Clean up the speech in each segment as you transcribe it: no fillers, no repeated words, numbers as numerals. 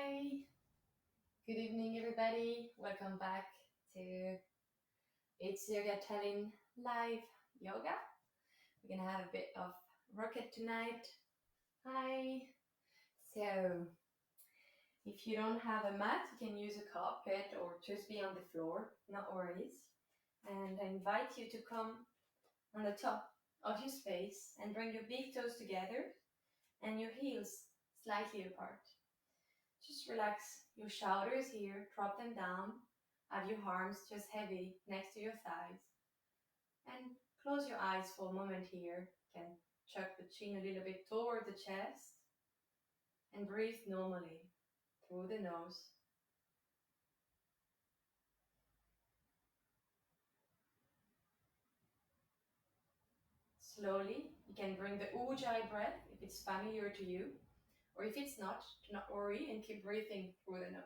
Hi, good evening, everybody. Welcome back to It's Yoga Tallinn live yoga. We're gonna have a bit of rocket tonight. Hi. So, if you don't have a mat, you can use a carpet or just be on the floor. No worries. And I invite you to come on the top of your space and bring your big toes together and your heels slightly apart. Just relax your shoulders here, drop them down, have your arms just heavy next to your thighs, and close your eyes for a moment here. You can chuck the chin a little bit toward the chest and breathe normally through the nose. Slowly, you can bring the Ujjayi breath if it's familiar to you, or if it's not, do not worry and keep breathing through the nose.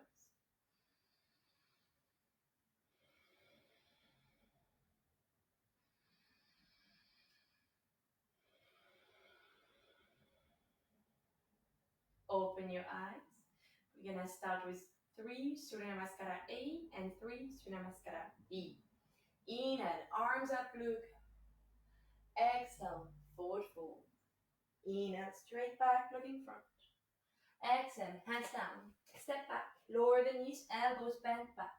Open your eyes. We're gonna start with 3 Surya Namaskara A and 3 Surya Namaskara B. Inhale, arms up, look. Exhale, forward fold. Inhale, straight back, looking front. Exhale, hands down. Step back, lower the knees, elbows bent back.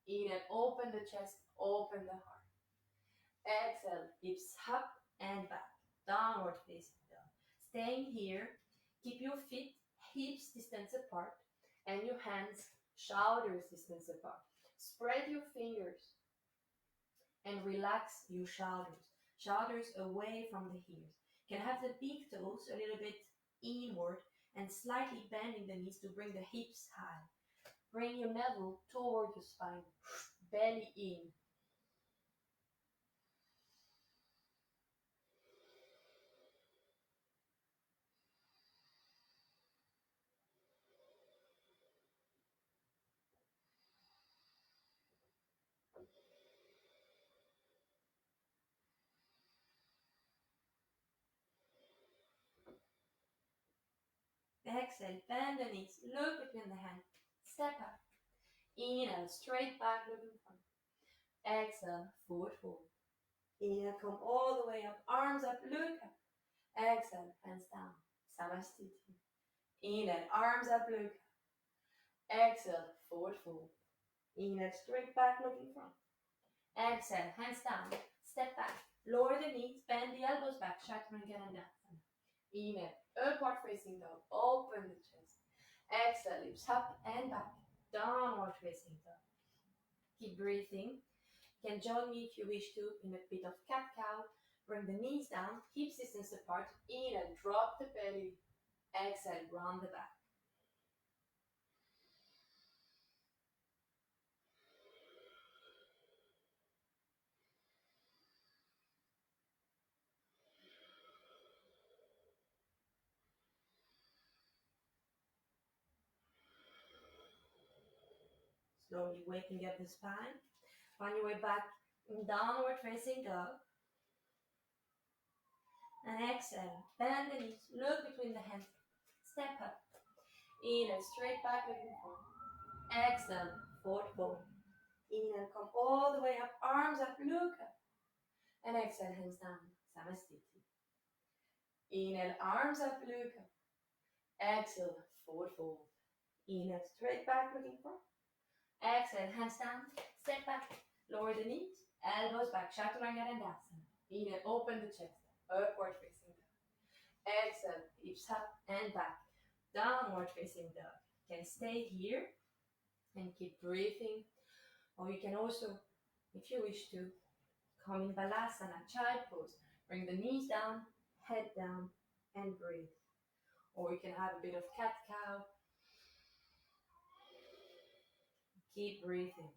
Inhale, open the chest, open the heart. Exhale, hips up and back. Downward facing dog. Staying here, keep your feet hips distance apart and your hands shoulders distance apart. Spread your fingers and relax your shoulders. Shoulders away from the ears. You can have the big toes a little bit inward and slightly bending the knees to bring the hips high. Bring your navel toward your spine. Belly in. Exhale, bend the knees, look between the hands, step up. Inhale, straight back, looking front. Exhale, forward fold. Inhale, come all the way up, arms up, look up. Exhale, hands down, Samastiti. Inhale, arms up, look up. Exhale, forward fold. Inhale, straight back, looking front. Exhale, hands down, step back, lower the knees, bend the elbows back, Chaturanga. Inhale, upward facing dog, open the chest. Exhale, lips up and back, downward facing dog. Keep breathing. You can join me if you wish to in a bit of cat-cow. Bring the knees down, hips distance apart. Inhale, drop the belly. Exhale, round the back. Slowly waking up the spine. Find your way back in downward facing dog. And exhale, bend the knees, look between the hands, step up. Inhale, straight back, looking forward. Exhale, forward fold. Inhale, come all the way up, arms up, look up. And exhale, hands down, Samastiti. Inhale, arms up, look up. Exhale, forward fold. Inhale, straight back, looking forward. Exhale, hands down, step back, lower the knees, elbows back, Chaturanga. Inhale, open the chest, upward facing dog. Exhale, hips up and back, downward facing dog. You can stay here and keep breathing, or you can also, if you wish to, come in Balasana, child pose. Bring the knees down, head down, and breathe. Or you can have a bit of cat-cow. Keep breathing.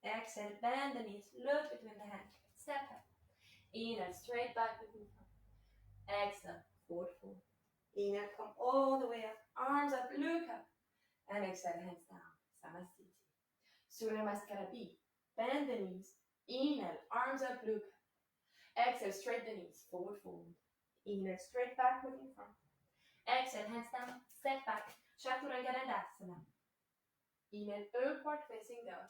Exhale, bend the knees, look between the hands, step up. Inhale, straight back, looking front. Exhale, forward fold. Inhale, come all the way up. Arms up, look up. And exhale, hands down. Samasthiti. Surya Namaskara B. Bend the knees. Inhale, arms up, look up. Exhale, straight the knees, forward fold. Inhale, straight back, looking front. Exhale, hands down, step back. Chaturanga Dandasana. Inhale, upward facing dog.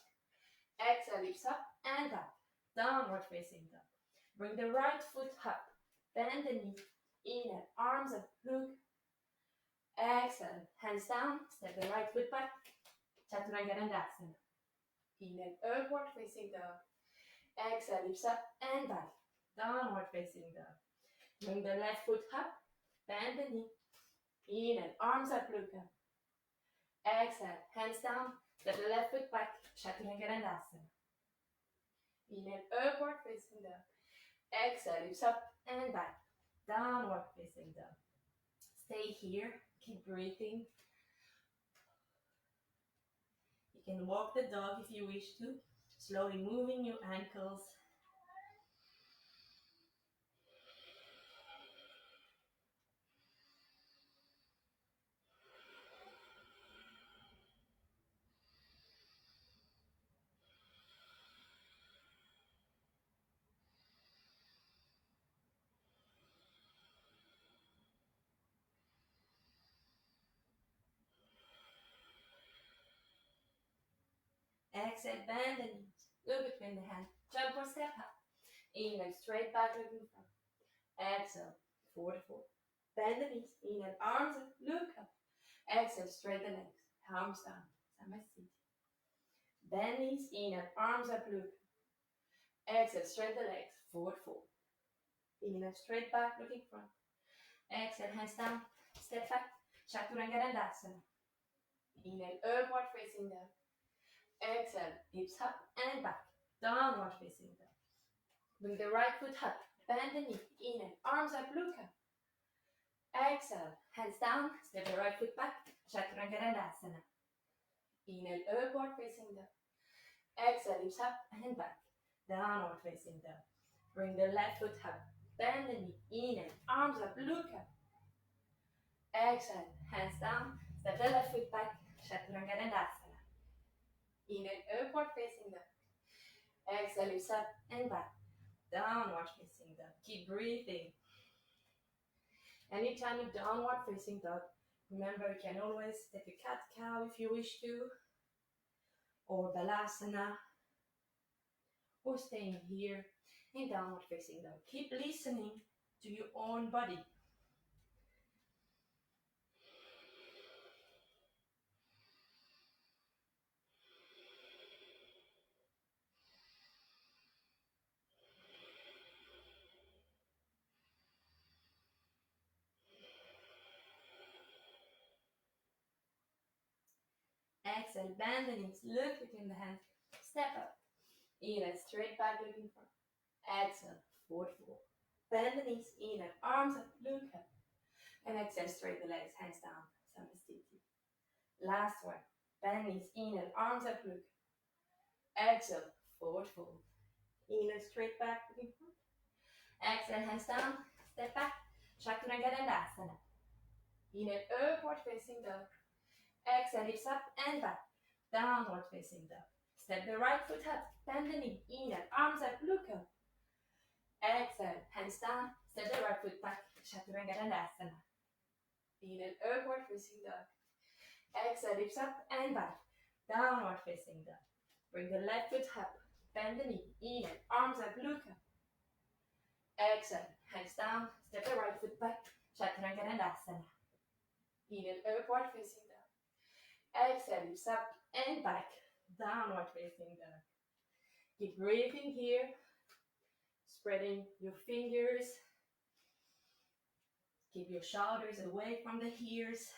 Exhale, lips up and up. Downward facing dog. Bring the right foot up. Bend the knee. Inhale, arms up, look. Exhale, hands down, step the right foot back. Chaturanga Dandasana. Inhale, upward facing dog. Exhale, lips up and back. Downward facing dog. Bring the left foot up. Bend the knee. Inhale, arms up, look up. Exhale, hands down, step the left foot back, Chaturanga Dandasana. Inhale, upward facing dog. Exhale, lips up and back, downward facing dog. Stay here, keep breathing. You can walk the dog if you wish to, slowly moving your ankles. Exhale, bend the knees, look between the hands, jump or step up. Inhale, straight back, looking front. Exhale, forward fold. Bend the knees, inhale, arms up, look up. Exhale, straight the legs, arms down, Samasthiti. Bend knees, inhale, arms up, look. Exhale, straight the legs, forward fold. Inhale, straight back, looking front. Exhale, hands down, step back, Chaturanga Dandasana. Inhale, upward facing dog. Exhale, hips up and back, downward facing dog. Bring the right foot up, bend the knee, inhale, arms up, look up. Exhale, hands down, step the right foot back, Chaturanga Dandasana. Inhale, upward facing dog. Exhale, hips up and back, downward facing dog. Bring the left foot up, bend the knee, inhale, arms up, look up. Exhale, hands down, step the left foot back, Chaturanga Dandasana. Inhale, upward facing dog. Exhale, lips up and back, downward facing dog. Keep breathing. Anytime you downward facing dog, remember you can always step a cat-cow if you wish to, or balasana, or staying here in downward facing dog. Keep listening to your own body. Exhale, bend the knees, look between the hands, step up. Inhale, straight back, looking front. Exhale, forward fold. Bend the knees, inhale, arms up, look up. And exhale, straight the legs, hands down, Samasthiti. Last one. Bend knees, inhale, arms up, look. Exhale, forward fold. Inhale, straight back, looking front. Exhale, hands down, step back, Chaturanga Dandasana. Inhale, upward facing dog. Exhale, hips up and back, downward facing dog. Step the right foot up, bend the knee, inhale, arms up, look up. Exhale, hands down, step the right foot back, Chaturanga Dandasana. Inhale, upward facing dog. Exhale, hips up and back, downward facing dog. Bring the left foot up, bend the knee, inhale, arms up, look up. Exhale, hands down, step the right foot back, Chaturanga Dandasana. Inhale, upward facing dog. Exhale, lips up and back, downward facing dog. Keep breathing here, spreading your fingers. Keep your shoulders away from the ears.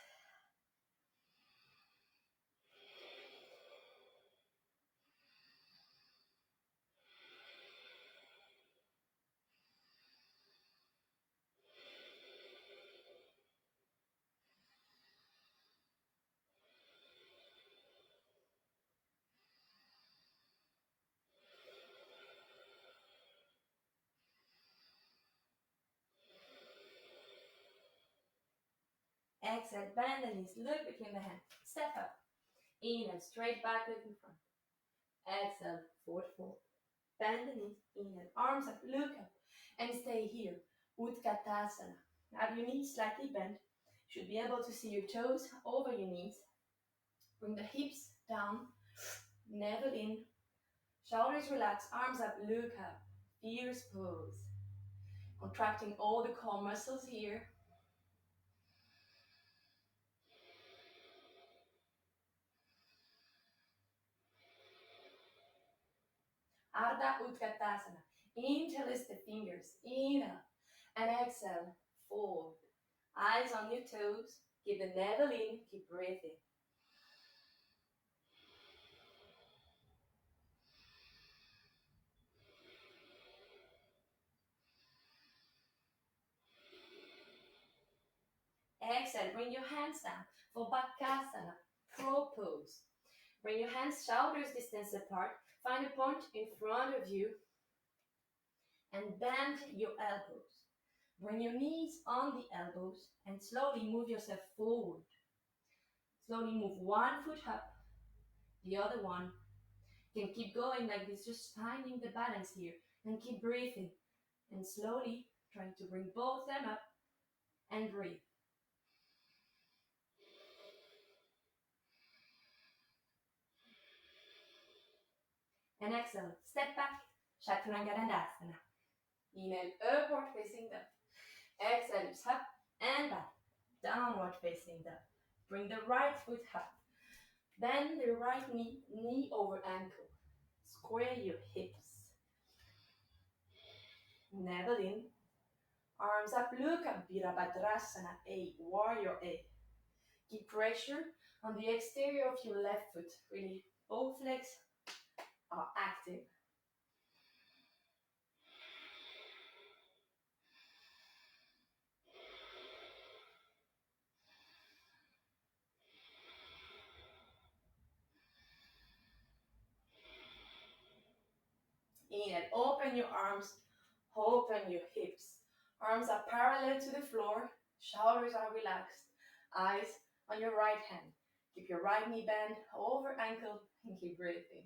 Exhale, bend the knees, look between the hands. Step up. Inhale, straight back, look in front. Exhale, forward fold. Bend the knees, inhale, arms up, look up, and stay here. Utkatasana. Have your knees slightly bent. You should be able to see your toes over your knees. Bring the hips down, navel in, shoulders relax, arms up, look up. Fierce pose. Contracting all the core muscles here. Ardha Utkatasana. Interlace the fingers. Inhale and exhale. Fold. Eyes on your toes. Keep the navel in. Keep breathing. Exhale. Bring your hands down for Bakasana. Crow pose. Bring your hands shoulders distance apart. Find a point in front of you and bend your elbows. Bring your knees on the elbows and slowly move yourself forward. Slowly move one foot up, the other one. You can keep going like this, just finding the balance here and keep breathing. And slowly trying to bring both them up and breathe. And exhale, step back, Chaturanga Dandasana. Inhale, upward facing dog. Exhale, lift up and back, downward facing dog. Bring the right foot up. Bend the right knee, knee over ankle. Square your hips. Navel in. Arms up, look up, Virabhadrasana A, Warrior A. Keep pressure on the exterior of your left foot. Really, both legs are active. Inhale, open your arms, open your hips. Arms are parallel to the floor, shoulders are relaxed, eyes on your right hand. Keep your right knee bent over ankle and keep breathing.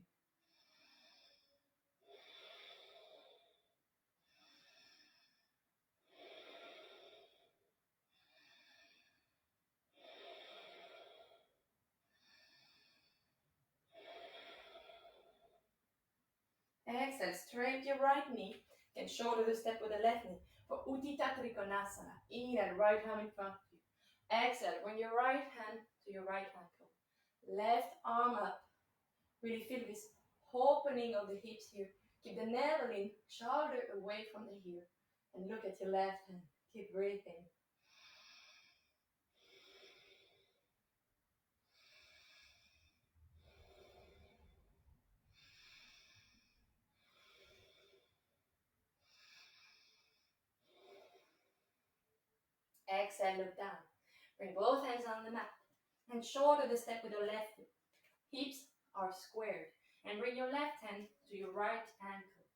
Exhale, straight your right knee. You can shoulder the step with the left knee for Utthita Trikonasana. Inhale, right arm in front of you. Exhale, bring your right hand to your right ankle. Left arm up. Really feel this opening of the hips here. Keep the navel in, shoulder away from the heel. And look at your left hand. Keep breathing. Exhale, look down. Bring both hands on the mat. And shoulder the step with your left foot. Hips are squared. And bring your left hand to your right ankle.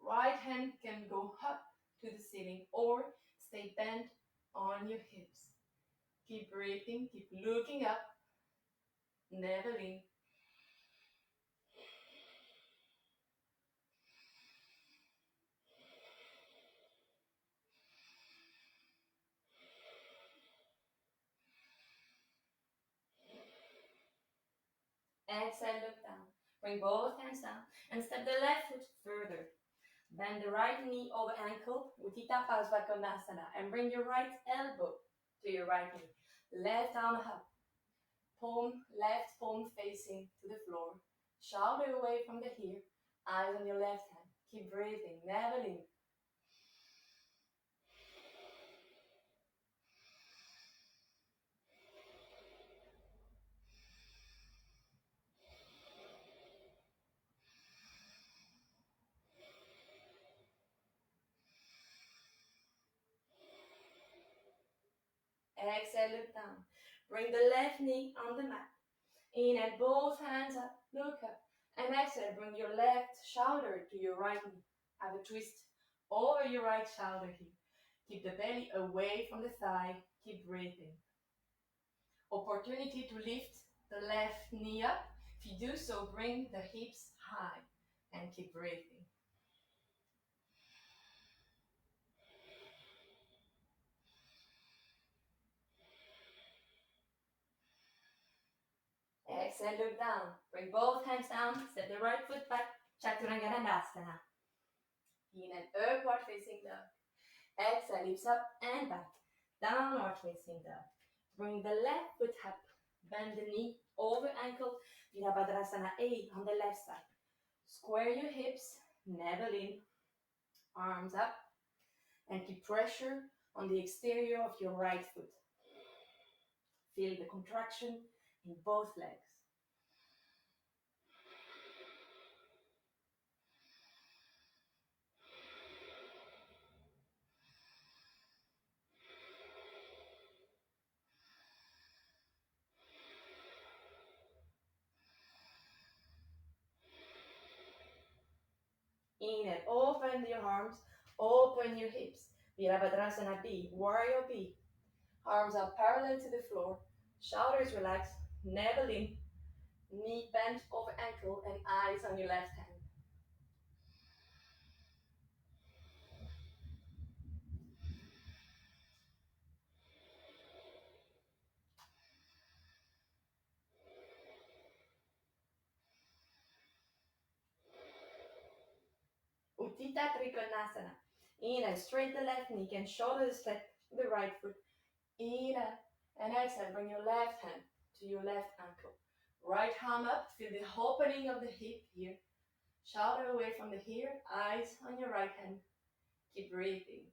Right hand can go up to the ceiling or stay bent on your hips. Keep breathing, keep looking up. Navel in. Exhale, look down. Bring both hands down and step the left foot further. Bend the right knee over ankle, Utthita Parsvakonasana, and bring your right elbow to your right knee. Left arm up. Left palm facing to the floor. Shoulder away from the heel. Eyes on your left hand. Keep breathing. Navel in. Exhale, look down. Bring the left knee on the mat. Inhale, both hands up, look up. And exhale, bring your left shoulder to your right knee. Have a twist over your right shoulder here. Keep the belly away from the thigh. Keep breathing. Opportunity to lift the left knee up. If you do so, bring the hips high and keep breathing. Exhale, look down. Bring both hands down. Step the right foot back. Chaturanga Dandasana. Inhale, upward facing dog. Exhale, hips up and back. Downward facing dog. Bring the left foot up. Bend the knee over ankle. Virabhadrasana 8 on the left side. Square your hips. Navel in. Arms up. And keep pressure on the exterior of your right foot. Feel the contraction in both legs. Inhale, open your arms, open your hips. Virabhadrasana B, Warrior B. Arms are parallel to the floor, shoulders relaxed, navel in, knee bent over ankle and eyes on your left hand. Uttita Trikonasana. Inhale, straight the left knee, can shoulder step the right foot. Inhale, and exhale, bring your left hand to your left ankle. Right arm up, feel the opening of the hip here. Shoulder away from the ear, eyes on your right hand. Keep breathing.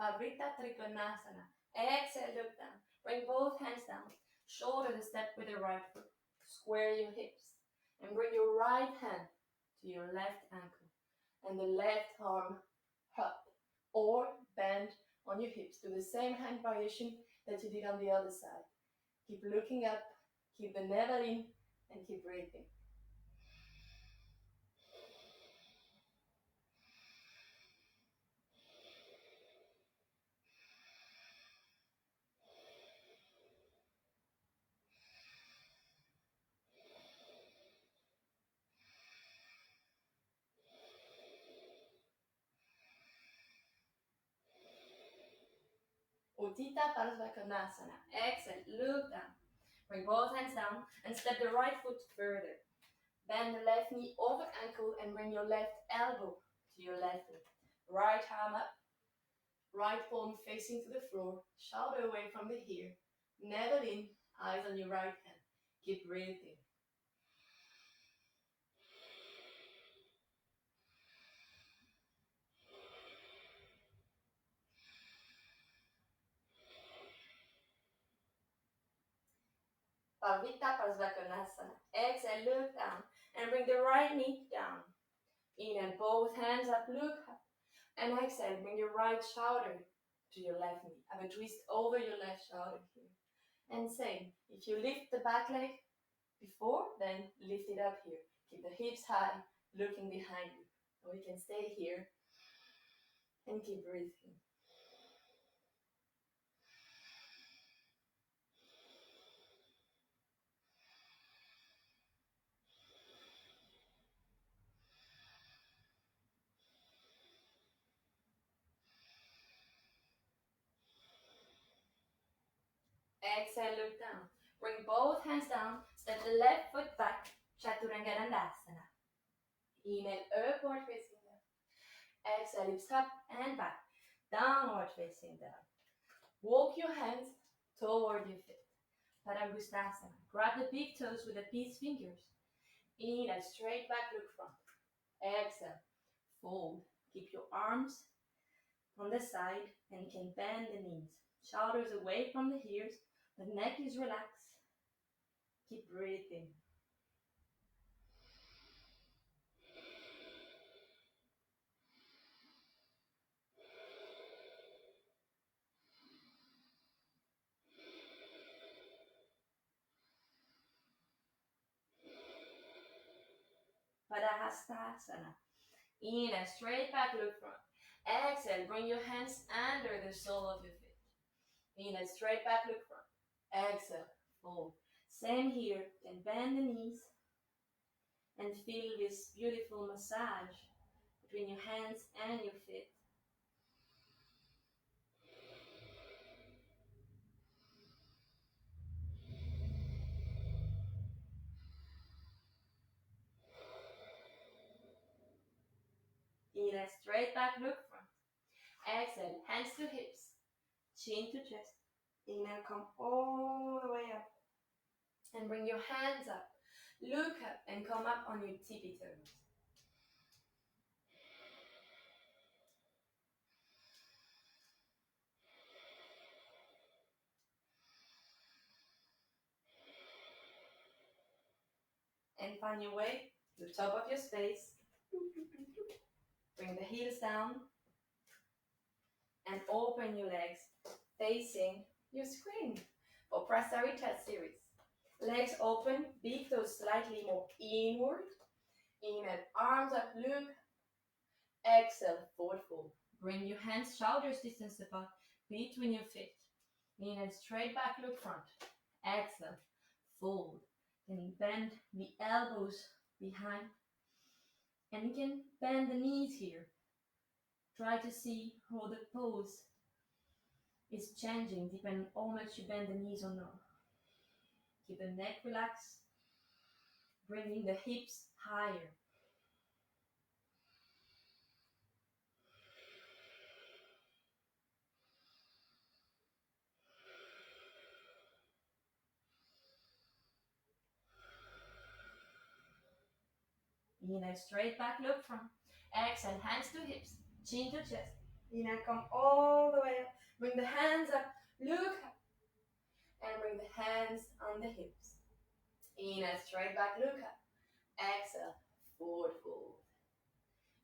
Pavrita Trikonasana. Exhale, look down. Bring both hands down. Shoulder the step with the right foot. Square your hips. And bring your right hand to your left ankle. And the left arm up. Or bend on your hips. Do the same hand variation that you did on the other side. Keep looking up. Keep the navel in. And keep breathing. Uttita Parsvakonasana. Exhale, look down. Bring both hands down and step the right foot further. Bend the left knee over ankle and bring your left elbow to your left foot. Right arm up. Right palm facing to the floor. Shoulder away from the ear. Navel in. Eyes on your right hand. Keep breathing. Pavita Parsvakonasana. Exhale, look down and bring the right knee down. Inhale, both hands up, look up. And exhale, bring your right shoulder to your left knee. Have a twist over your left shoulder here. And same, if you lift the back leg before, then lift it up here. Keep the hips high, looking behind you. And we can stay here and keep breathing. Exhale, look down. Bring both hands down. Step the left foot back. Chaturanga Dandasana. Inhale, upward facing dog. Exhale, hips up and back. Downward facing dog. Walk your hands toward your feet. Padangustasana. Grab the big toes with the peace fingers. Inhale, straight back, look front. Exhale, fold. Keep your arms on the side and you can bend the knees. Shoulders away from the ears. The neck is relaxed. Keep breathing. Padahastasana. Inhale, straight back, look front. Exhale, bring your hands under the sole of your feet. Inhale, straight back, look front. Exhale, fold. Same here, then bend the knees and feel this beautiful massage between your hands and your feet. Inhale, straight back, look front. Exhale, hands to hips, chin to chest. Inhale, come all the way up. And bring your hands up. Look up and come up on your tippy toes. And find your way to the top of your space. Bring the heels down. And open your legs facing your screen for Prasari test series. Legs open, big toes slightly more inward. Inhale, arms up, look. Exhale, forward fold. Bring your hands shoulders distance apart between your feet. Inhale, straight back, look front. Exhale, fold. Then bend the elbows behind. And you can bend the knees here. Try to see how the pose is changing depending on how much you bend the knees or not. Keep the neck relaxed, bringing the hips higher. Inhale, straight back, look front. Exhale, hands to hips, chin to chest. Inhale, come all the way up. Bring the hands up, look up. And bring the hands on the hips. Inhale, straight back, look up. Exhale, forward fold.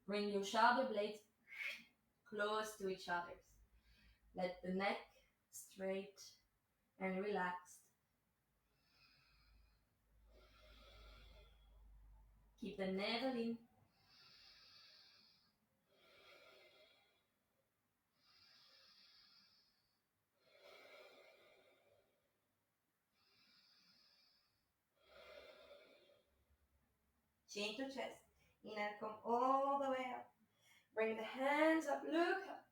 Bring your shoulder blades close to each other. Let the neck straight and relaxed. Keep the navel in. Chin to chest. Inhale, come all the way up. Bring the hands up, look up.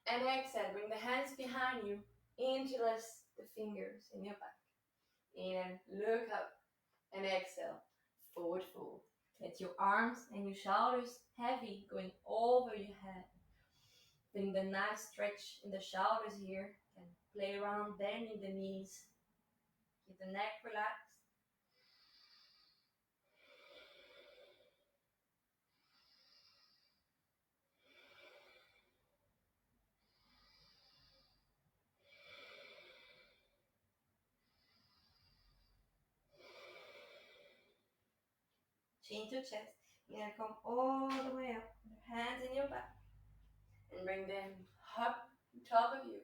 And exhale, bring the hands behind you. Interlace the fingers in your back. Inhale, look up. And exhale, forward fold. Let your arms and your shoulders heavy going over your head. Feeling the nice stretch in the shoulders here. And play around bending the knees. Keep the neck relaxed. Chin to chest. Inhale, come all the way up. Hands in your back. And bring them up on top of you.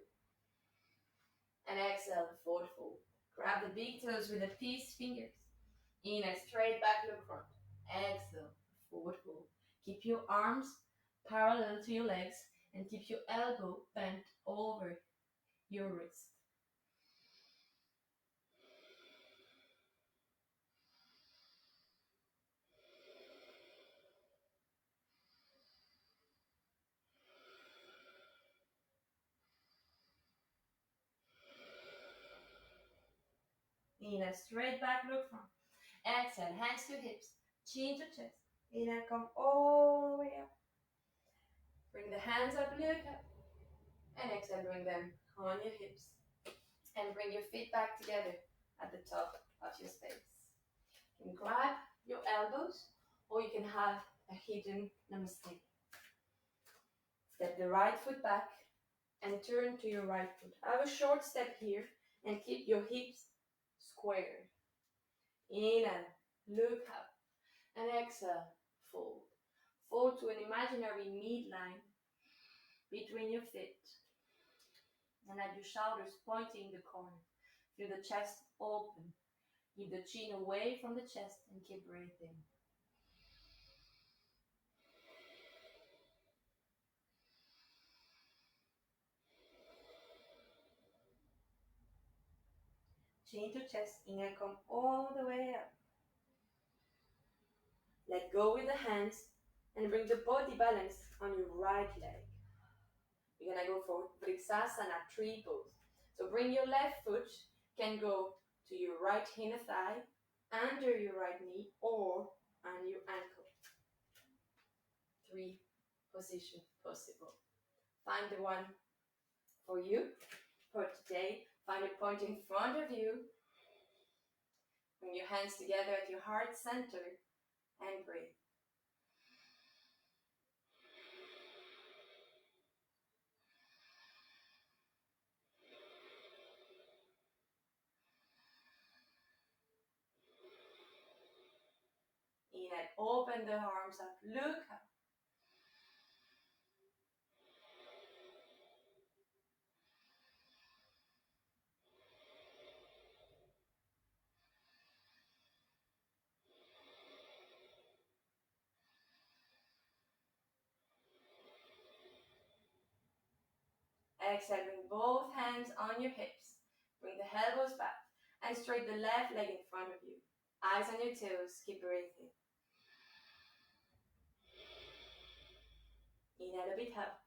And exhale, forward fold. Grab the big toes with the peace fingers. Inhale, straight back, look front. Exhale, forward fold. Keep your arms parallel to your legs and keep your elbow bent over your wrist. Inhale, straight back, look front. Exhale, hands to hips, chin to chest. Inhale, come all the way up. Bring the hands up, look up. And exhale, bring them on your hips. And bring your feet back together at the top of your space. You can grab your elbows or you can have a hidden namaste. Step the right foot back and turn to your right foot. Have a short step here and keep your hips squared. Inhale, look up, and exhale, fold. Fold to an imaginary midline between your feet. And have your shoulders pointing the corner. Feel the chest open. Keep the chin away from the chest and keep breathing. chin to chest. Inhale, come all the way up. Let go with the hands and bring the body balance on your right leg. We're gonna go for Vrksasana, tree pose. So bring your left foot, can go to your right inner thigh, under your right knee, or on your ankle. 3 positions possible. Find the one for you. For today, find a point in front of you. Bring your hands together at your heart center and breathe. Inhale, open the arms up, look up. Exhale, bring both hands on your hips. Bring the elbows back and straight the left leg in front of you. Eyes on your toes, keep breathing. Inhale a bit up.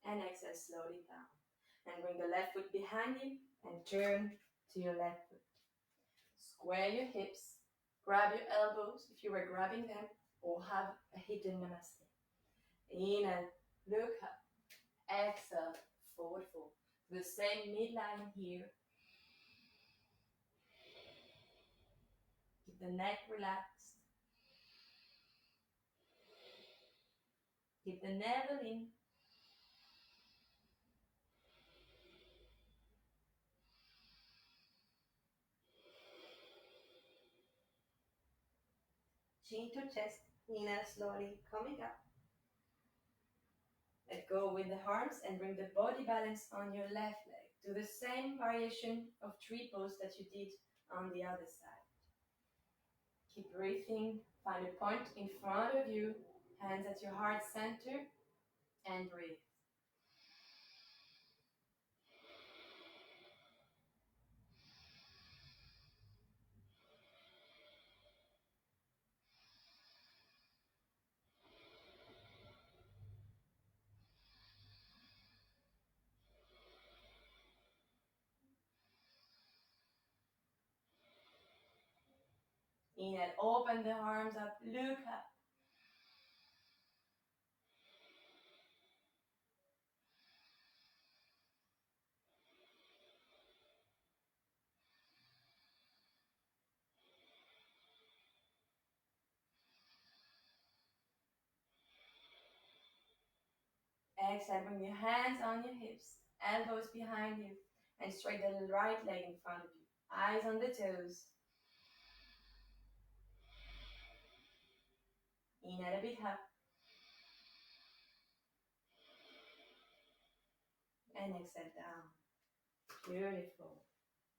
And exhale, slowly down. And bring the left foot behind you and turn to your left foot. Square your hips. Grab your elbows if you were grabbing them, or have a hidden namaste. Inhale, look up. Exhale, forward fold. The same midline here. Keep the neck relaxed. Keep the navel in. Chin to chest. Inhale slowly, coming up. Let go with the arms and bring the body balance on your left leg. Do the same variation of tree pose that you did on the other side. Keep breathing. Find a point in front of you. Hands at your heart center and breathe. Inhale, open the arms up, look up. Exhale, bring your hands on your hips, elbows behind you, and straight the right leg in front of you. Eyes on the toes. Inhale a bit up. And exhale down. Beautiful.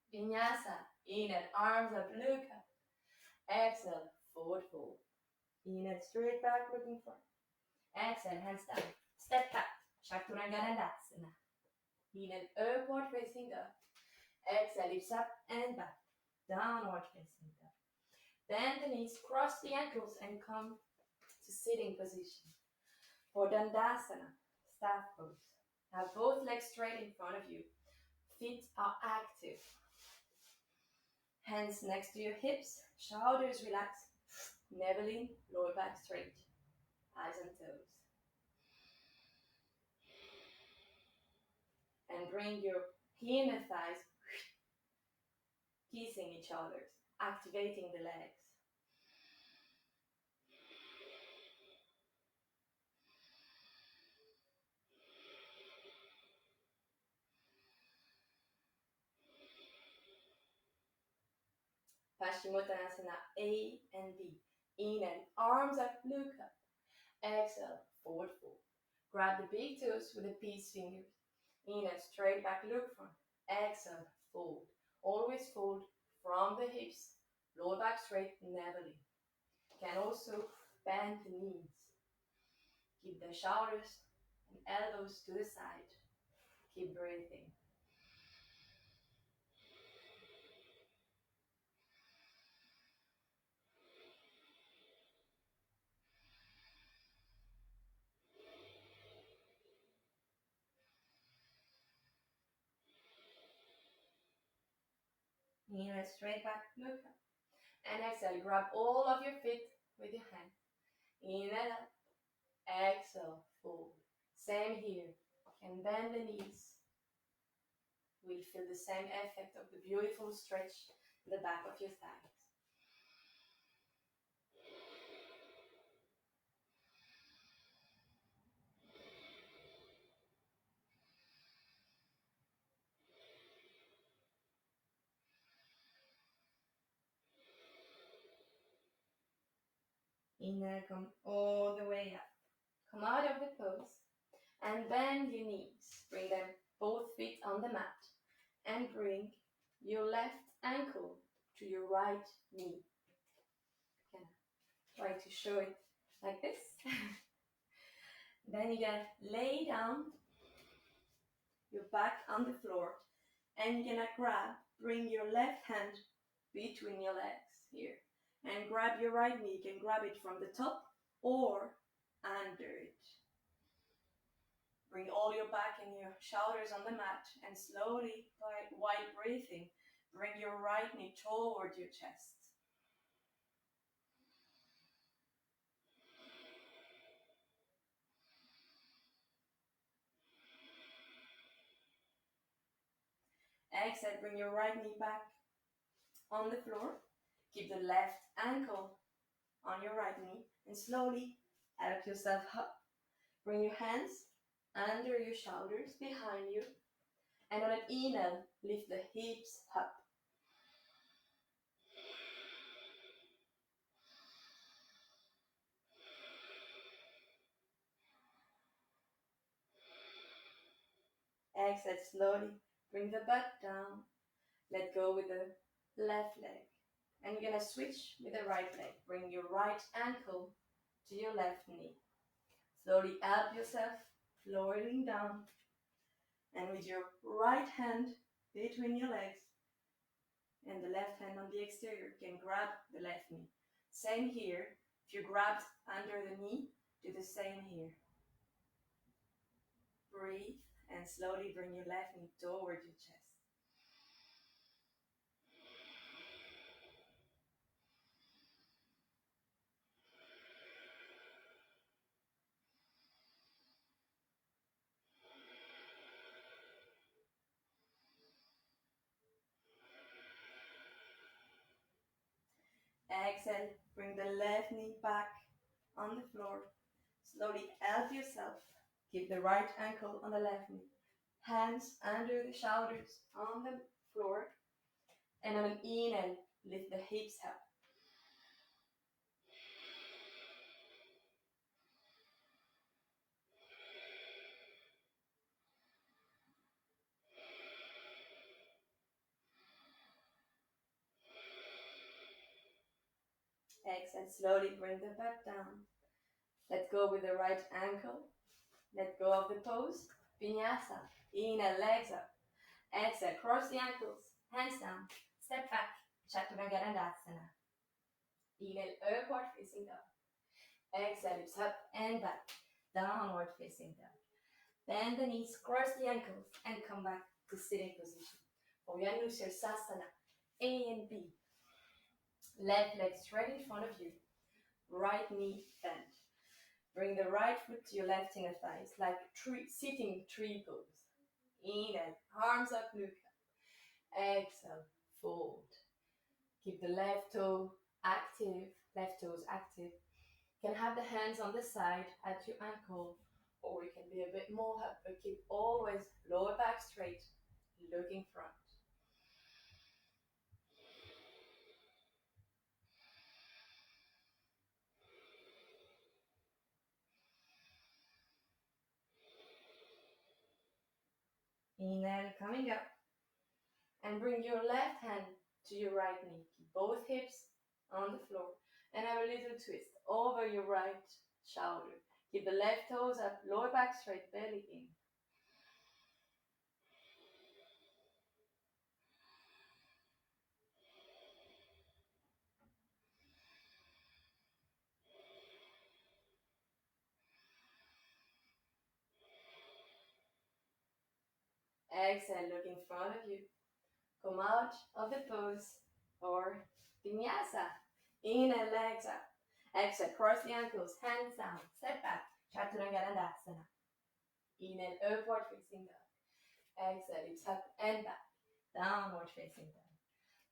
Vinyasa. Inhale, arms up, look up. Exhale, forward fold. Inhale, straight back, looking front. Exhale, hands down. Step back. Chaturanga Dandasana. Inhale, upward facing up. Exhale, lift up and back. Downward facing up. Bend the knees, cross the ankles, and come to sitting position. For Dandasana, staff pose. Have both legs straight in front of you. Feet are active. Hands next to your hips, shoulders relaxed. Navel in, lower back straight. Eyes on toes. And bring your inner thighs kissing each other, activating the legs. Paschimottanasana A and B. Inhale, arms up, look up. Exhale, forward fold. Grab the big toes with the peace fingers. Inhale, straight back, look front. Exhale, fold. Always fold from the hips. Lower back straight, navel in. Can also bend the knees. Keep the shoulders and elbows to the side. Keep breathing. Inhale, straight back, look up. And exhale, grab all of your feet with your hand. Inhale up, exhale, fold. Same here. Can bend the knees. We'll feel the same effect of the beautiful stretch in the back of your thighs. Inhale, come all the way up. Come out of the pose and bend your knees. Bring them both feet on the mat and bring your left ankle to your right knee. Can try to show it like this. Then you're gonna lay down your back on the floor and you're gonna bring your left hand between your legs here and grab your right knee. You can grab it from the top or under it. Bring all your back and your shoulders on the mat and slowly, while breathing, bring your right knee toward your chest. Exhale, bring your right knee back on the floor. Keep the left ankle on your right knee and slowly help yourself up. Bring your hands under your shoulders behind you. And on an inhale, lift the hips up. Exhale, slowly bring the butt down. Let go with the left leg. And you're going to switch with the right leg. Bring your right ankle to your left knee. Slowly help yourself, lowering down. And with your right hand between your legs and the left hand on the exterior, you can grab the left knee. Same here. If you grabbed under the knee, do the same here. Breathe and slowly bring your left knee toward your chest. Exhale, bring the left knee back on the floor. Slowly help yourself. Keep the right ankle on the left knee. Hands under the shoulders on the floor. And on an inhale, lift the hips up. Exhale, slowly bring the butt down. Let go with the right ankle. Let go of the pose. Vinyasa. Inhale, legs up. Exhale, cross the ankles. Hands down. Step back. Chaturanga Dandasana. Inhale, upward facing dog. Exhale, hips up and back. Downward facing dog. Bend the knees, cross the ankles, and come back to sitting position. For Sirsasana, A and B. Left leg straight in front of you. Right knee bent. Bring the right foot to your left inner thighs, like sitting tree pose. Inhale, arms up, look up. Exhale, fold. Keep the left toe active, left toes active. You can have the hands on the side at your ankle, or you can be a bit more up, but keep always lower back straight, looking front. Inhale, coming up. And bring your left hand to your right knee. Keep both hips on the floor. And have a little twist over your right shoulder. Keep the left toes up, lower back straight, belly in. Exhale, look in front of you. Come out of the pose or vinyasa. Inhale, legs up. Exhale, cross the ankles, hands down, step back, Chaturanga Dandasana. Inhale, upward facing dog. Exhale, hips up and back, downward facing dog.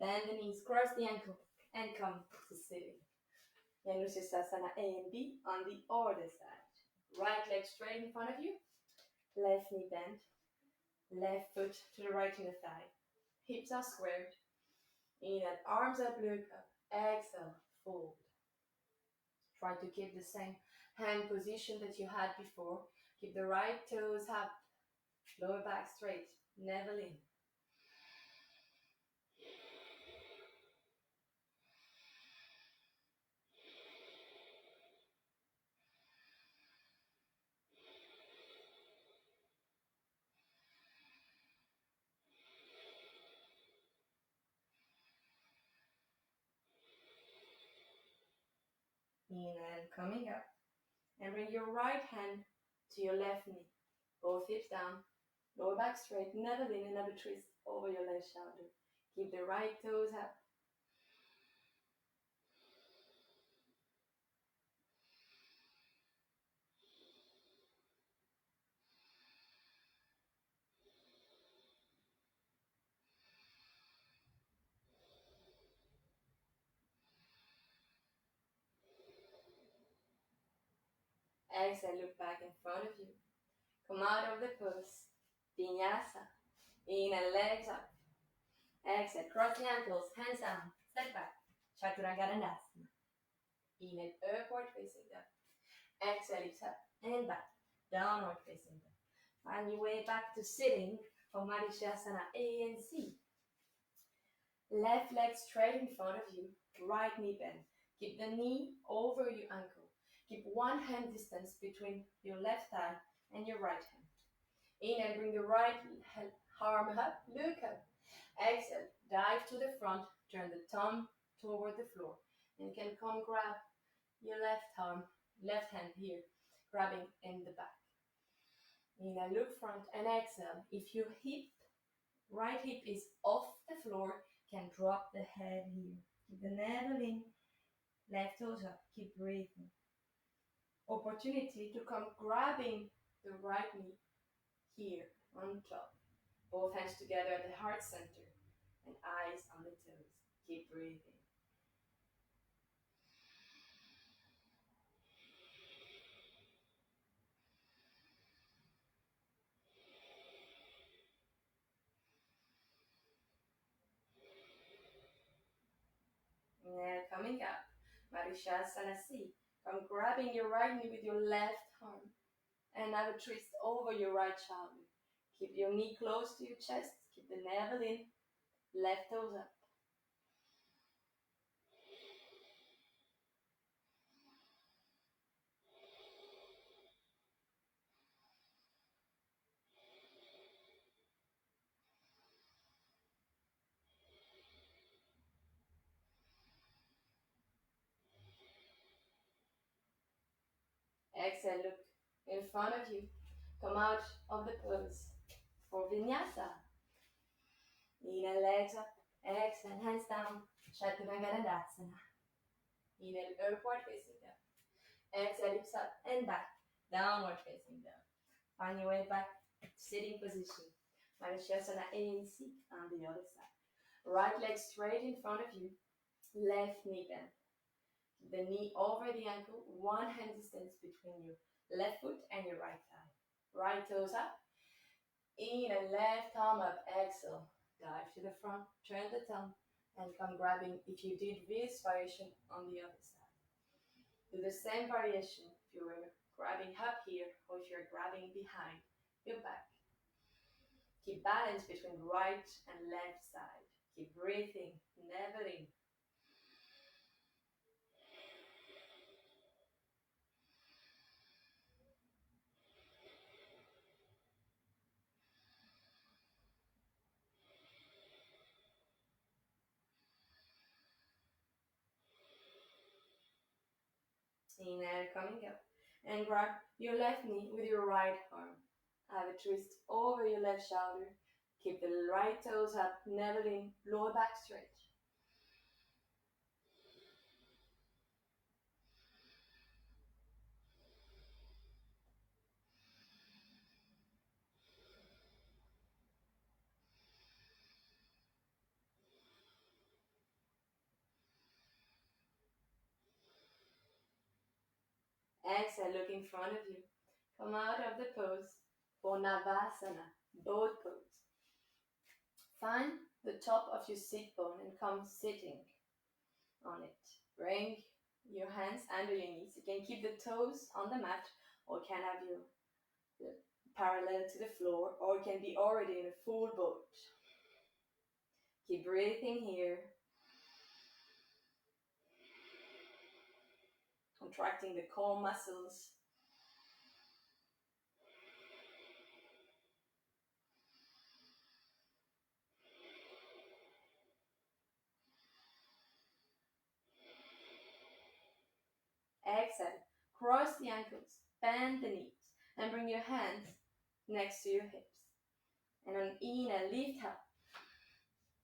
Bend the knees, cross the ankle, and come to sitting. Yanusasana A and B on the other side. Right leg straight in front of you, left knee bent, left foot to the right inner thigh. Hips are squared. Inhale, arms up, look up. Exhale, fold. Try to keep the same hand position that you had before. Keep the right toes up, lower back straight, navel in. Inhale, coming up. And bring your right hand to your left knee. Both hips down, lower back straight, navel in, another twist over your left shoulder. Keep the right toes up. Exhale, look back in front of you. Come out of the pose. Vinyasa. Inhale, legs up. Exhale, cross the ankles, hands down, step back. Chaturanga Dandasana. Inhale, upward facing dog. Exhale, hips up and back. Downward facing dog. Find your way back to sitting for Marishasana A and C. Left leg straight in front of you, right knee bent. Keep the knee over your ankle. Keep one hand distance between your left thigh and your right hand. Inhale, bring the right arm up, look up. Exhale, dive to the front, turn the thumb toward the floor. And you can come grab your left arm, left hand here, grabbing in the back. Inhale, look front and exhale. If your right hip is off the floor, can drop the head here. Keep the navel in, left toes up, keep breathing. Opportunity to come grabbing the right knee here on top. Both hands together at the heart center and eyes on the toes. Keep breathing. Now coming up, Marishasana C. Come grabbing your right knee with your left arm and have a twist over your right shoulder. Keep your knee close to your chest. Keep the navel in, left toes up. Exhale, look in front of you. Come out of the pose for vinyasa. Inhale, legs up. Exhale, hands down. Chaturanga Dandasana. Inhale, upward facing dog. Exhale, hips up and back. Downward facing dog. Find your way back to sitting position. Marishasana A and C on the other side. Right leg straight in front of you. Left knee bent. The knee over the ankle, one hand distance between your left foot and your right thigh. Right toes up. Inhale, left arm up. Exhale. Dive to the front, turn the thumb, and come grabbing if you did this variation on the other side. Do the same variation if you were grabbing up here or if you're grabbing behind your back. Keep balance between right and left side. Keep breathing, navel in. Inhale, coming up. And grab your left knee with your right arm. Have a twist over your left shoulder. Keep the right toes up, never in, lower back straight. Exhale, look in front of you. Come out of the pose for Navasana, boat pose. Find the top of your sit bone and come sitting on it. Bring your hands under your knees. You can keep the toes on the mat or can have your parallel to the floor, or it can be already in a full boat. Keep breathing here. Contracting the core muscles. Exhale. Cross the ankles, bend the knees, and bring your hands next to your hips. And on inhale, lift up.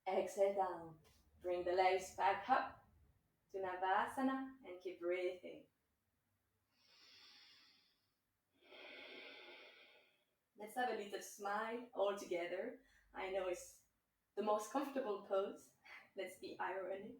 Exhale down. Bring the legs back up to Navasana and keep breathing. Let's have a little smile all together. I know it's the most comfortable pose. Let's be ironic.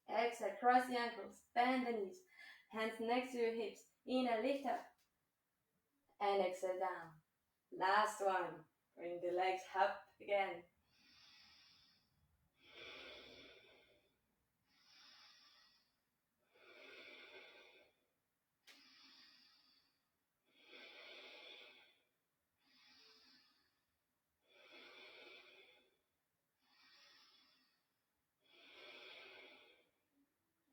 Exhale, cross the ankles, bend the knees, hands next to your hips. Inhale, lift up, and exhale down. Last one. Bring the legs up again.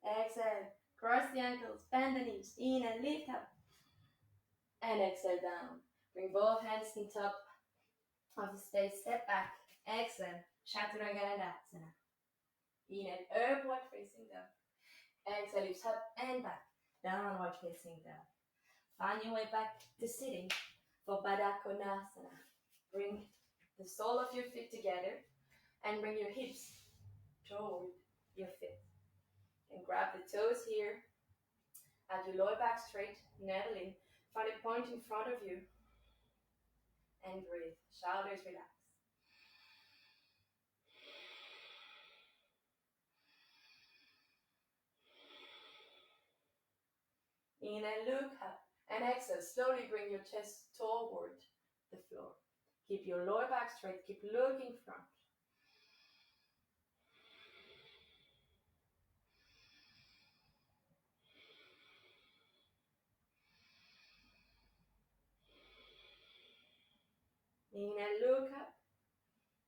Exhale, cross the ankles, bend the knees. Inhale, lift up, and exhale down. Bring both hands on top of the stage, step back. Exhale, Chaturanga. Inhale, upward facing dog. Exhale, lift up and back. Downward facing dog. Find your way back to sitting for Baddha Konasana. Bring the sole of your feet together and bring your hips toward your feet. And grab the toes here. Add your lower back straight, navel in. Find a point in front of you. And breathe. Shoulders relax. Inhale, look up. And exhale, slowly bring your chest toward the floor. Keep your lower back straight. Keep looking front. Inhale, look up.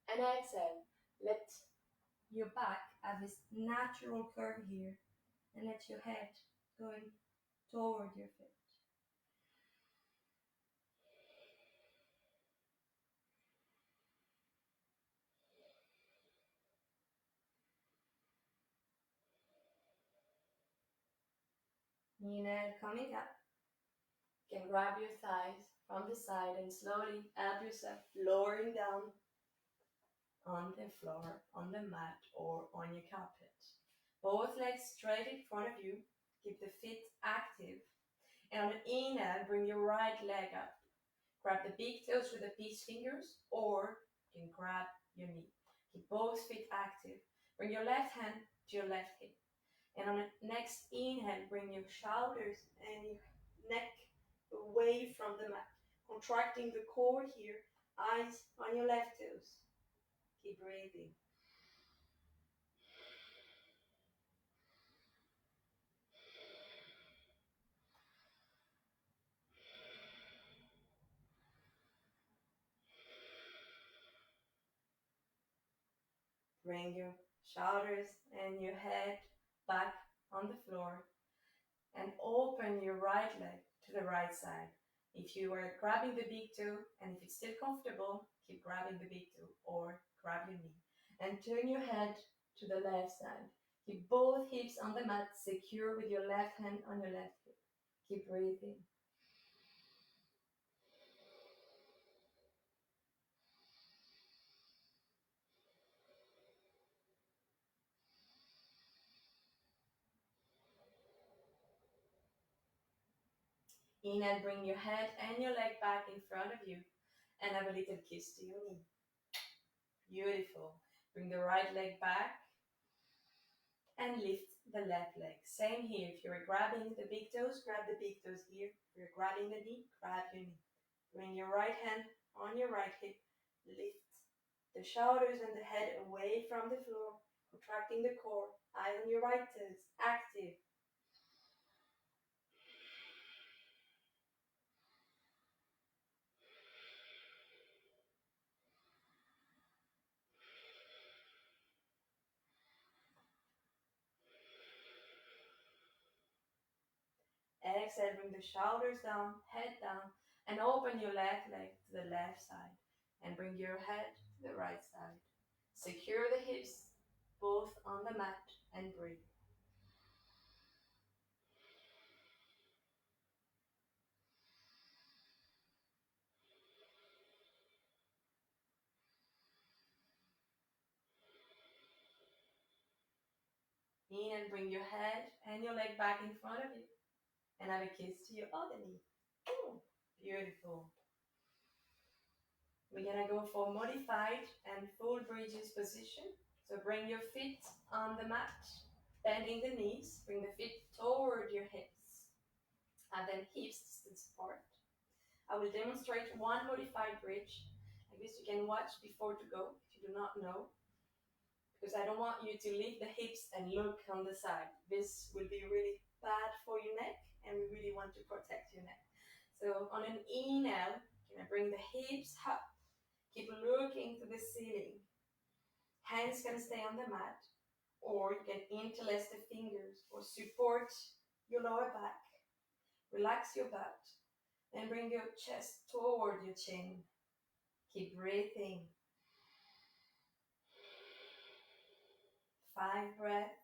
And exhale. Let your back have this natural curve here. And let your head going toward your feet. Inhale, coming up. You can grab your thighs from the side and slowly help yourself lowering down on the floor, on the mat, or on your carpet. Both legs straight in front of you. Keep the feet active. And on the inhale, bring your right leg up. Grab the big toes with the peace fingers, or you can grab your knee. Keep both feet active. Bring your left hand to your left hip. And on the next inhale, bring your shoulders and your neck away from the mat. Contracting the core here, eyes on your left toes. Keep breathing. Bring your shoulders and your head back on the floor and open your right leg to the right side. If you are grabbing the big toe, and if it's still comfortable, keep grabbing the big toe or grab your knee. And turn your head to the left side. Keep both hips on the mat, secure with your left hand on your left hip. Keep breathing. Inhale, bring your head and your leg back in front of you and have a little kiss to your knee. Beautiful. Bring the right leg back and lift the left leg. Same here. If you're grabbing the big toes, grab the big toes here. If you're grabbing the knee, grab your knee. Bring your right hand on your right hip. Lift the shoulders and the head away from the floor, contracting the core. Eye on your right toes. Active. Exhale, bring the shoulders down, head down, and open your left leg to the left side. And bring your head to the right side. Secure the hips, both on the mat, and breathe. In and bring your head and your leg back in front of you. And have a kiss to your other knee. Ooh, beautiful. We're gonna go for modified and full bridges position. So bring your feet on the mat, bending the knees, bring the feet toward your hips, and then hips to support. I will demonstrate one modified bridge. Like this you can watch before to go if you do not know, because I don't want you to lift the hips and look on the side. This will be really bad for your neck, and we really want to protect your neck. So on an inhale, you're gonna bring the hips up. Keep looking to the ceiling. Hands can stay on the mat, or you can interlace the fingers or support your lower back. Relax your butt and bring your chest toward your chin. Keep breathing. 5 breaths.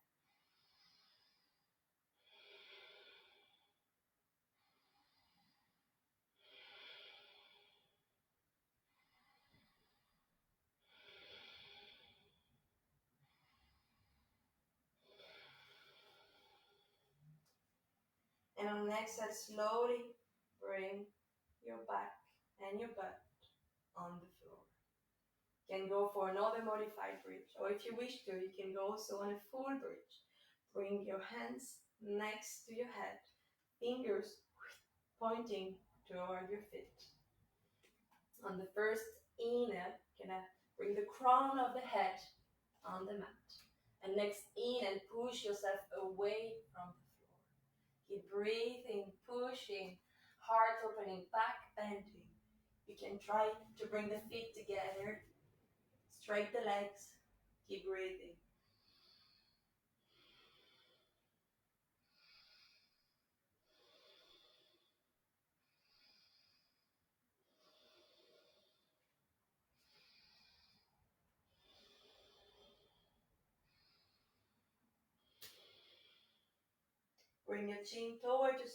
And on the exhale, slowly bring your back and your butt on the floor. You can go for another modified bridge, or if you wish to, you can go also on a full bridge. Bring your hands next to your head, fingers pointing toward your feet. On the first inhale, gonna bring the crown of the head on the mat. And next inhale, push yourself away from the floor. Keep breathing, pushing, heart opening, back bending. You can try to bring the feet together, straight the legs, keep breathing. Bring your chin towards your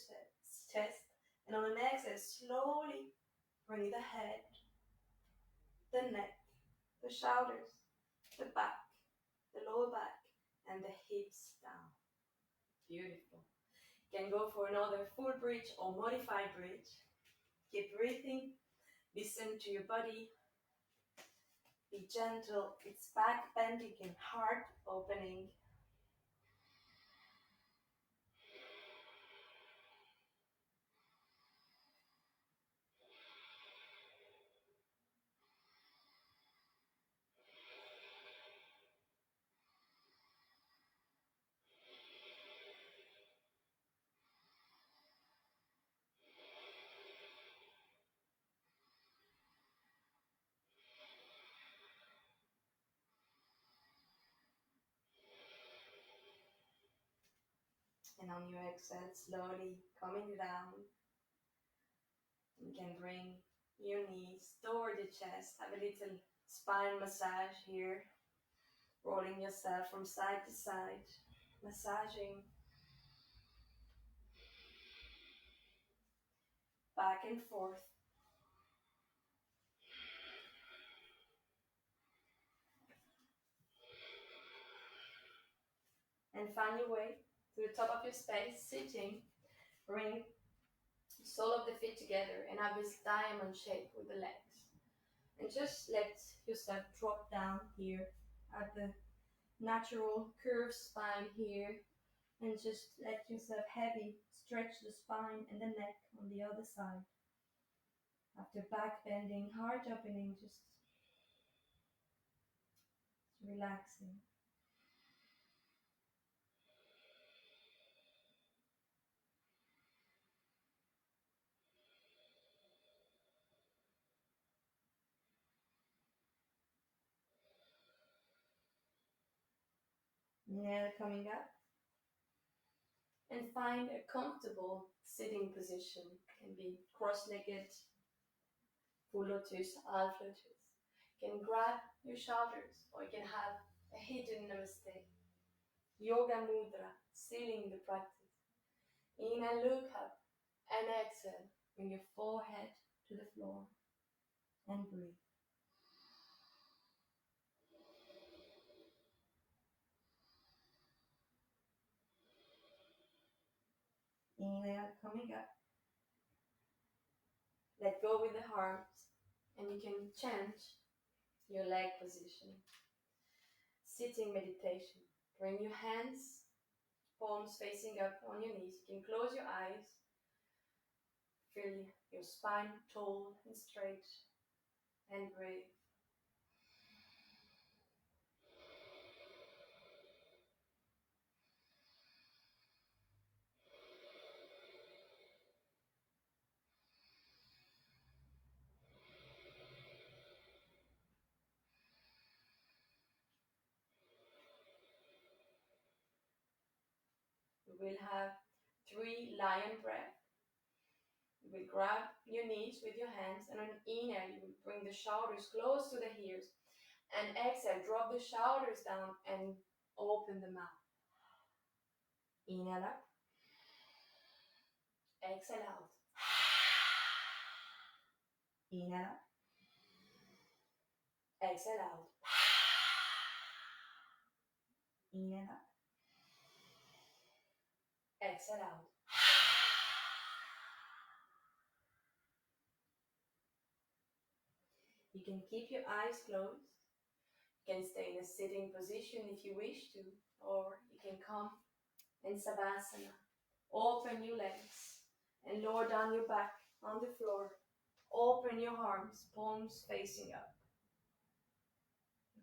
chest, and on the exhale, slowly bring the head, the neck, the shoulders, the back, the lower back, and the hips down. Beautiful. You can go for another full bridge or modified bridge. Keep breathing, listen to your body, be gentle, it's back bending and heart opening. And on your exhale, slowly coming down. You can bring your knees toward the chest. Have a little spine massage here. Rolling yourself from side to side. Massaging back and forth. And find your way to the top of your space, sitting. Bring the sole of the feet together and have this diamond shape with the legs. And just let yourself drop down here at the natural curved spine here. And just let yourself heavy stretch the spine and the neck on the other side. After back bending, heart opening, just relaxing. Inhale, coming up. And find a comfortable sitting position. Can be cross-legged, full lotus, half lotus. You can grab your shoulders or you can have a hidden namaste. Yoga mudra, sealing the practice. Inhale, look up and exhale. Bring your forehead to the floor and breathe. Inhale, coming up. Let go with the arms and you can change your leg position. Sitting meditation. Bring your hands, palms facing up on your knees. You can close your eyes. Feel your spine tall and straight and breathe. We will have 3 lion breath. You will grab your knees with your hands and on inhale you will bring the shoulders close to the ears and exhale, drop the shoulders down and open the mouth. Inhale up, exhale out. Inhale up, exhale out. Inhale up, exhale out. You can keep your eyes closed. You can stay in a sitting position if you wish to, or you can come in Savasana. Open your legs and lower down your back on the floor. Open your arms, palms facing up.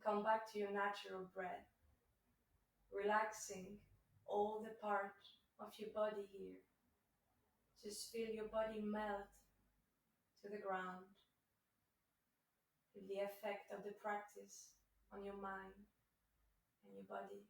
Come back to your natural breath, relaxing all the parts of your body here. Just feel your body melt to the ground. Feel the effect of the practice on your mind and your body.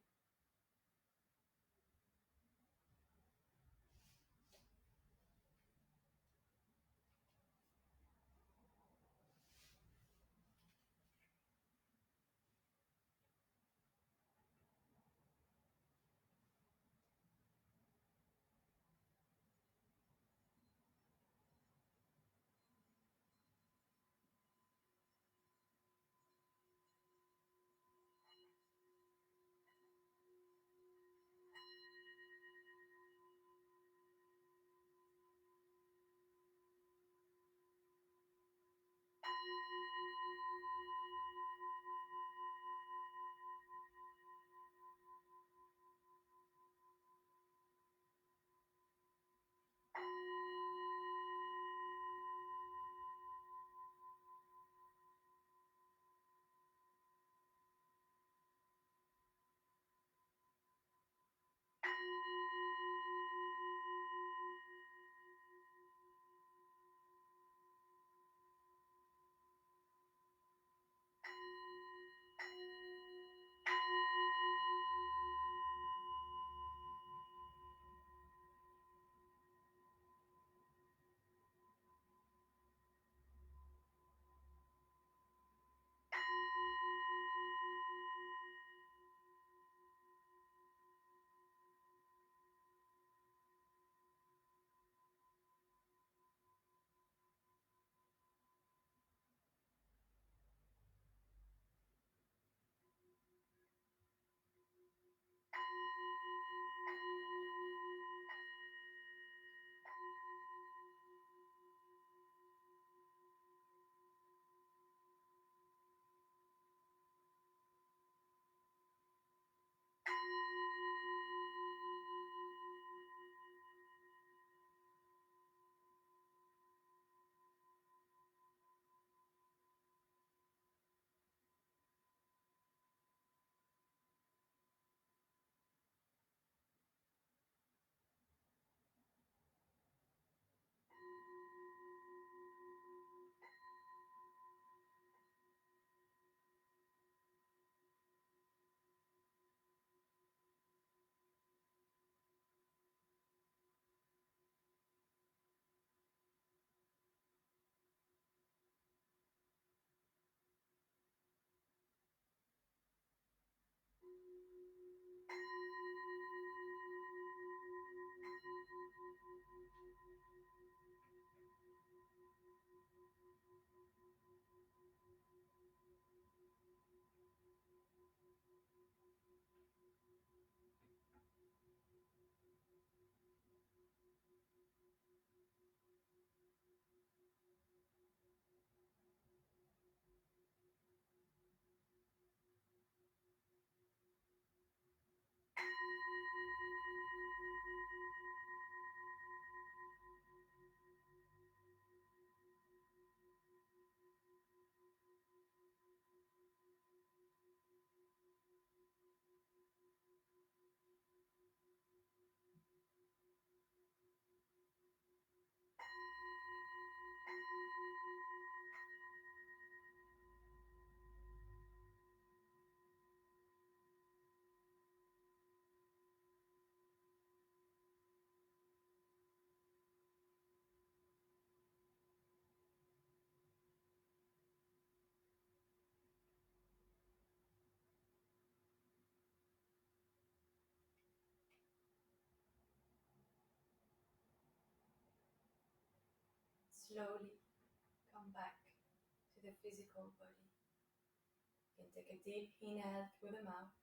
Slowly come back to the physical body. You can take a deep inhale through the mouth.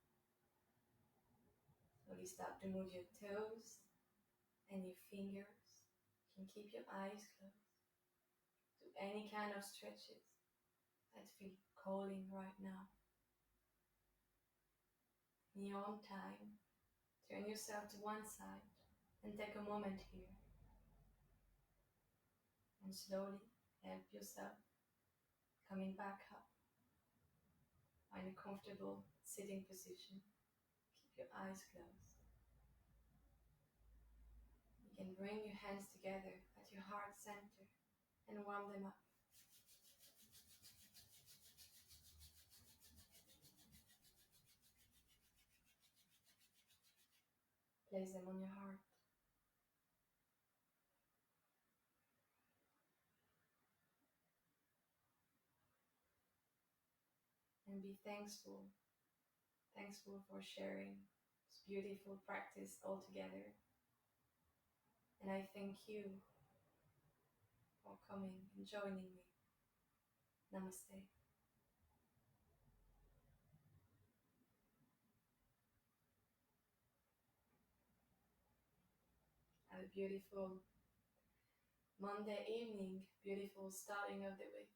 Slowly start to move your toes and your fingers. You can keep your eyes closed. Do any kind of stretches that feel calling right now. In your own time, turn yourself to one side and take a moment here. And slowly help yourself coming back up. Find a comfortable sitting position. Keep your eyes closed. You can bring your hands together at your heart center and warm them up. Place them on your heart. And be thankful. Thankful for sharing this beautiful practice all together. And I thank you for coming and joining me. Namaste. Have a beautiful Monday evening, beautiful starting of the week.